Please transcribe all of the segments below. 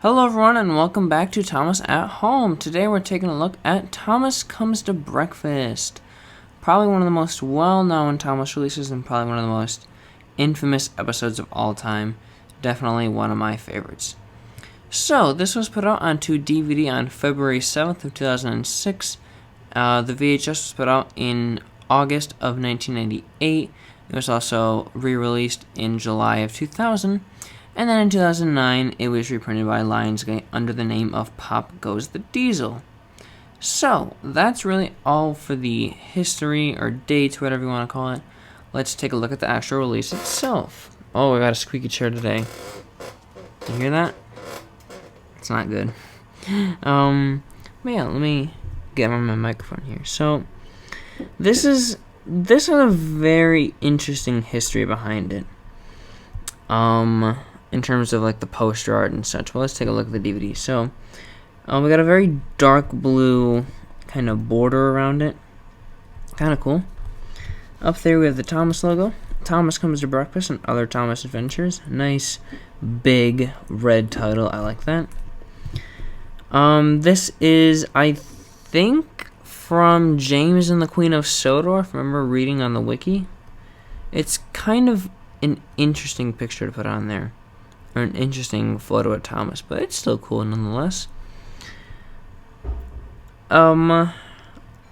Hello everyone and welcome back to Thomas at Home. Today we're taking a look at Thomas Comes to Breakfast. Probably one of the most well-known Thomas releases and probably one of the most infamous episodes of all time. Definitely one of my favorites. So, this was put out onto DVD on February 7th of 2006. The VHS was put out in August of 1998. It was also re-released in July of 2000. And then in 2009, it was reprinted by Lionsgate under the name of Pop Goes the Diesel. So, that's really all for the history or dates, whatever you want to call it. Let's take a look at the actual release itself. Oh, I got a squeaky chair today. You hear that? It's not good. But yeah, let me get on my microphone here. So, this has a very interesting history behind it. In terms of like the poster art and such. Well, let's take a look at the DVD. So, we got a very dark blue kind of border around it. Kind of cool. Up there we have the Thomas logo. Thomas Comes to Breakfast and Other Thomas Adventures. Nice big red title. I like that. This is, I think, from James and the Queen of Sodor. Remember reading on the wiki? It's kind of an interesting picture to put on there. Or an interesting photo of Thomas, but it's still cool nonetheless.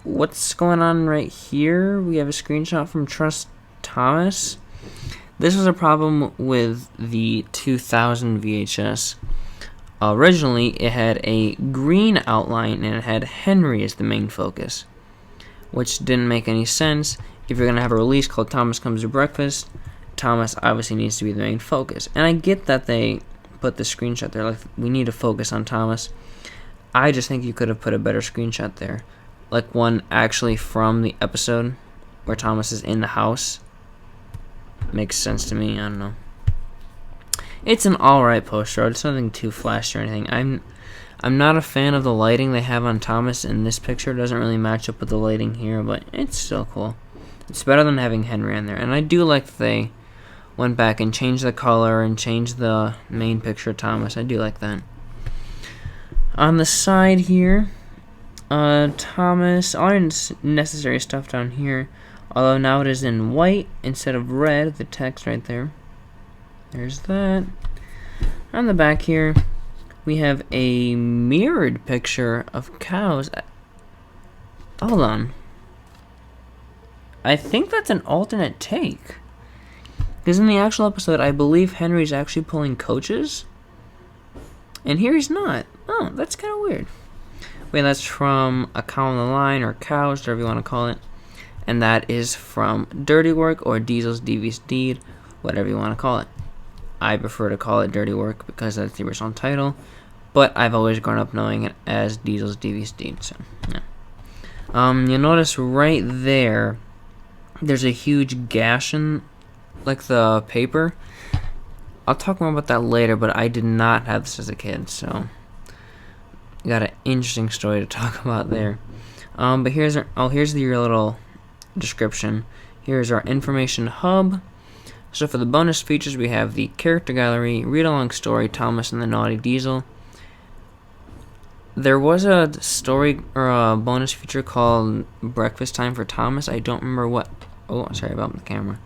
What's going on right here? We have a screenshot from Trust Thomas. This was a problem with the 2000 VHS. Originally, it had a green outline and it had Henry as the main focus, which didn't make any sense. If you're going to have a release called Thomas Comes to Breakfast, Thomas obviously needs to be the main focus. And I get that they put the screenshot there, like, we need to focus on Thomas. I just think you could have put a better screenshot there. Like one actually from the episode where Thomas is in the house. Makes sense to me, I don't know. It's an alright poster, it's nothing too flashy or anything. I'm not a fan of the lighting they have on Thomas in this picture. It doesn't really match up with the lighting here, but it's still cool. It's better than having Henry on there. And I do like that they went back and changed the color and changed the main picture of Thomas. I do like that. On the side here, Thomas, all your necessary stuff down here. Although now it is in white instead of red, the text right there. There's that. On the back here, we have a mirrored picture of cows. Hold on. I think that's an alternate take. Because in the actual episode, I believe Henry's actually pulling coaches. And here he's not. Oh, that's kind of weird. Wait, that's from A Cow on the Line, or Cows, whatever you want to call it. And that is from Dirty Work, or Diesel's Devious Deed, whatever you want to call it. I prefer to call it Dirty Work because that's the original title. But I've always grown up knowing it as Diesel's Devious Deed. So, yeah. You'll notice right there, there's a huge gash in, like, the paper. I'll talk more about that later, but I did not have this as a kid, so got an interesting story to talk about there. But here's your little description. Here's our information hub. So for the bonus features, we have the character gallery, read-along story, Thomas and the Naughty Diesel. There was a story or a bonus feature called Breakfast Time for Thomas. I don't remember what. Oh, sorry about the camera.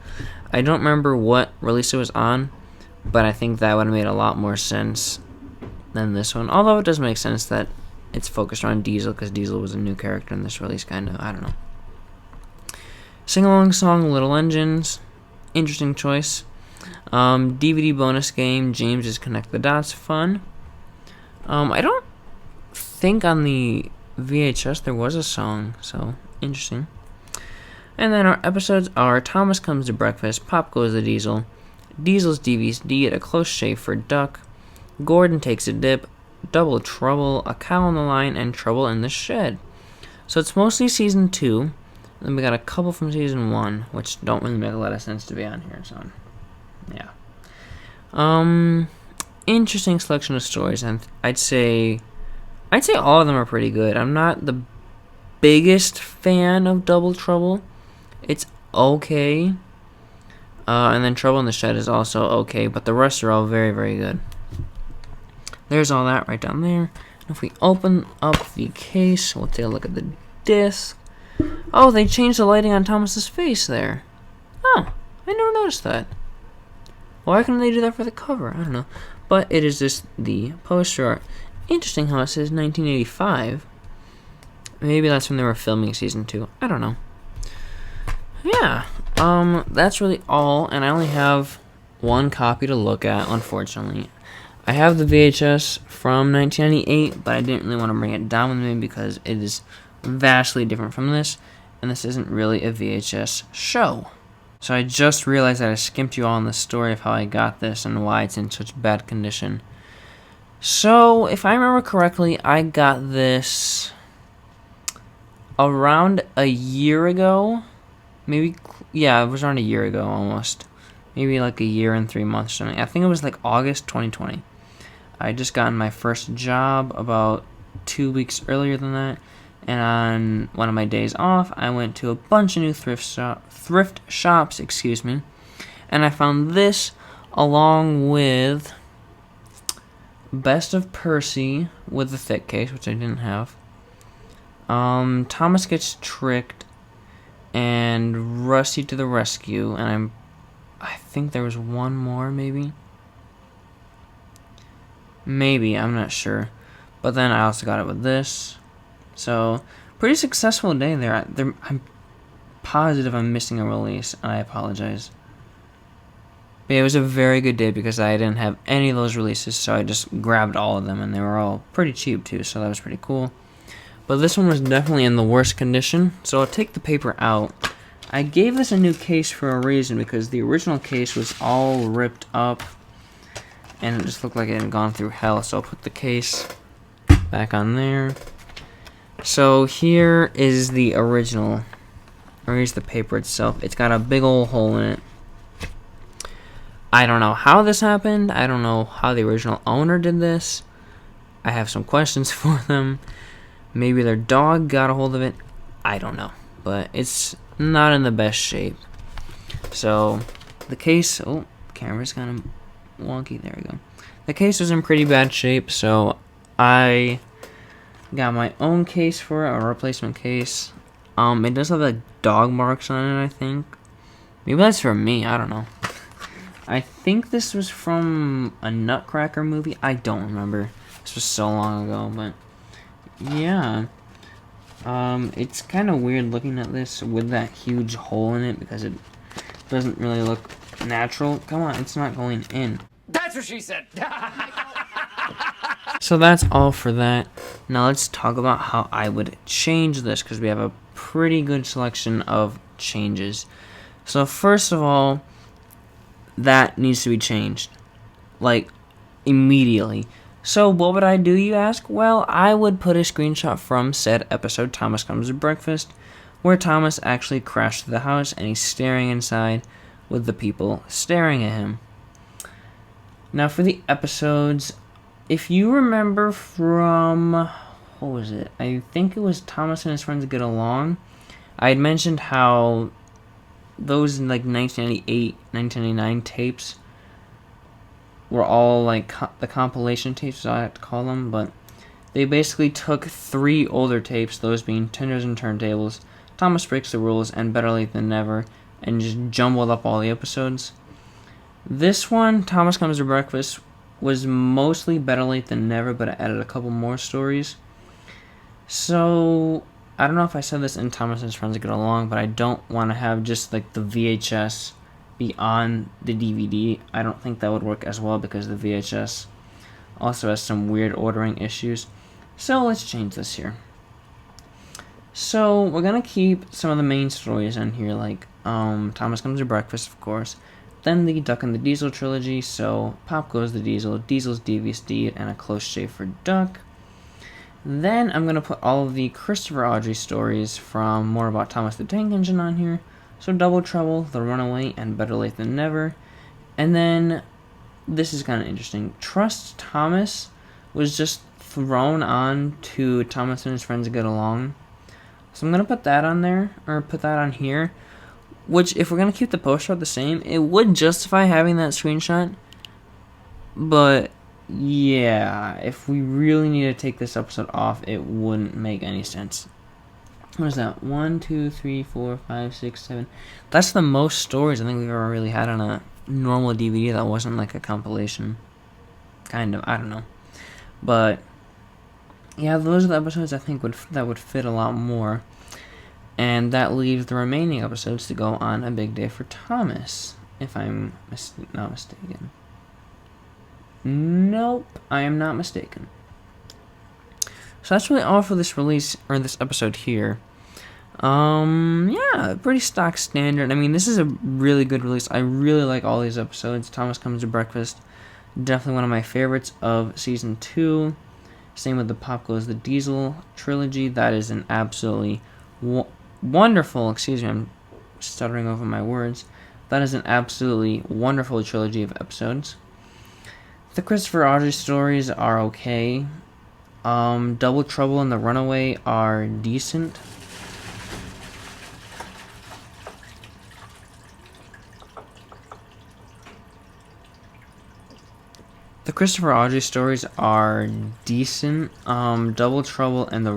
I don't remember what release it was on, but I think that would have made a lot more sense than this one. Although it does make sense that it's focused on Diesel, because Diesel was a new character in this release, kind of. I don't know. Sing-along song, Little Engines. Interesting choice. DVD bonus game, James's Connect the Dots. Fun. I don't think on the VHS there was a song, so interesting. And then our episodes are Thomas Comes to Breakfast, Pop Goes the Diesel, Diesel's Devious Deed, A Close Shave for Duck, Gordon Takes a Dip, Double Trouble, A Cow on the Line, and Trouble in the Shed. So it's mostly Season 2, then we got a couple from Season 1, which don't really make a lot of sense to be on here, so yeah. Interesting selection of stories, and I'd say all of them are pretty good. I'm not the biggest fan of Double Trouble. It's okay. And then Trouble in the Shed is also okay, but the rest are all very, very good. there's all that right down there. And if we open up the case, we'll take a look at the disc. Oh, they changed the lighting on Thomas's face there. Oh, I never noticed that. Why couldn't they do that for the cover? I don't know. But it is just the poster art. Interesting how it says 1985. Maybe that's when they were filming season 2. I don't know. Yeah, that's really all, and I only have one copy to look at, unfortunately. I have the VHS from 1998, but I didn't really want to bring it down with me because it is vastly different from this, and this isn't really a VHS show. So I just realized that I skimped you all on the story of how I got this and why it's in such bad condition. So, if I remember correctly, I got this around a year ago. Maybe, yeah, it was around a year ago almost. Maybe like a year and 3 months or something. I think it was like August 2020. I had just gotten my first job about 2 weeks earlier than that. And on one of my days off, I went to a bunch of new thrift shops, and I found this along with Best of Percy with the thick case, which I didn't have. Thomas Gets Tricked and Rusty to the Rescue, and I think there was one more, maybe, I'm not sure. But then I also got it with this. So, pretty successful day there. I'm positive I'm missing a release, and I apologize. But it was a very good day because I didn't have any of those releases, so I just grabbed all of them, and they were all pretty cheap too, so that was pretty cool. But this one was definitely in the worst condition, so I'll take the paper out. I gave this a new case for a reason, because the original case was all ripped up, and it just looked like it had gone through hell, so I'll put the case back on there. So here is the original, or here's the paper itself. It's got a big old hole in it. I don't know how this happened. I don't know how the original owner did this. I have some questions for them. Maybe their dog got a hold of it. I don't know. But it's not in the best shape. So the case, oh, camera's kind of wonky. There we go. The case was in pretty bad shape, so I got my own case for it, a replacement case. It does have like dog marks on it, I think. Maybe that's for me, I don't know. I think this was from a Nutcracker movie. I don't remember. This was so long ago, but yeah. It's kind of weird looking at this with that huge hole in it because it doesn't really look natural. Come on, it's not going in. That's what she said. So that's all for that. Now let's talk about how I would change this, because we have a pretty good selection of changes. So first of all, that needs to be changed, like, immediately. So what would I do, you ask? Well, I would put a screenshot from said episode, Thomas Comes to Breakfast, where Thomas actually crashed the house and he's staring inside with the people staring at him. Now for the episodes, if you remember from, what was it? I think it was Thomas and His Friends Get Along. I had mentioned how those like 1998, 1999 tapes were all like the compilation tapes, I have to call them, but they basically took 3 older tapes, those being Tenders and Turntables, Thomas Breaks the Rules, and Better Late Than Never, and just jumbled up all the episodes. This one, Thomas Comes to Breakfast, was mostly Better Late Than Never, but I added a couple more stories. So I don't know if I said this in Thomas and His Friends Get Along, but I don't want to have just like the VHS be on the DVD. I don't think that would work as well because the VHS also has some weird ordering issues. So let's change this here. So we're gonna keep some of the main stories on here, like Thomas Comes to Breakfast, of course. Then the Duck and the Diesel trilogy, so Pop Goes the Diesel, Diesel's Devious Deed, and A Close Shave for Duck. Then I'm going to put all of the Christopher Audrey stories from More About Thomas the Tank Engine on here. So Double Trouble, The Runaway, and Better Late Than Never. And then, this is kind of interesting, Trust Thomas was just thrown on to Thomas and His Friends Get Along. So I'm going to put that on there, or put that on here. Which, if we're going to keep the poster the same, it would justify having that screenshot. But yeah, if we really need to take this episode off, it wouldn't make any sense. What is that? 1, 2, 3, 4, 5, 6, 7. That's the most stories I think we've ever really had on a normal DVD that wasn't like a compilation. Kind of, I don't know. But yeah, those are the episodes I think that would fit a lot more. And that leaves the remaining episodes to go on A Big Day for Thomas, if I'm not mistaken. Nope, I am not mistaken. So that's really all for this release, or this episode here. Yeah, pretty stock standard. I mean, this is a really good release. I really like all these episodes. Thomas Comes to Breakfast, definitely one of my favorites of Season 2. Same with the Pop Goes the Diesel trilogy. That is an absolutely wonderful, excuse me, I'm stuttering over my words. That is an absolutely wonderful trilogy of episodes. The Christopher Audrey stories are okay. Double Trouble and The Runaway are decent. The Christopher Audrey stories are decent. Double Trouble and The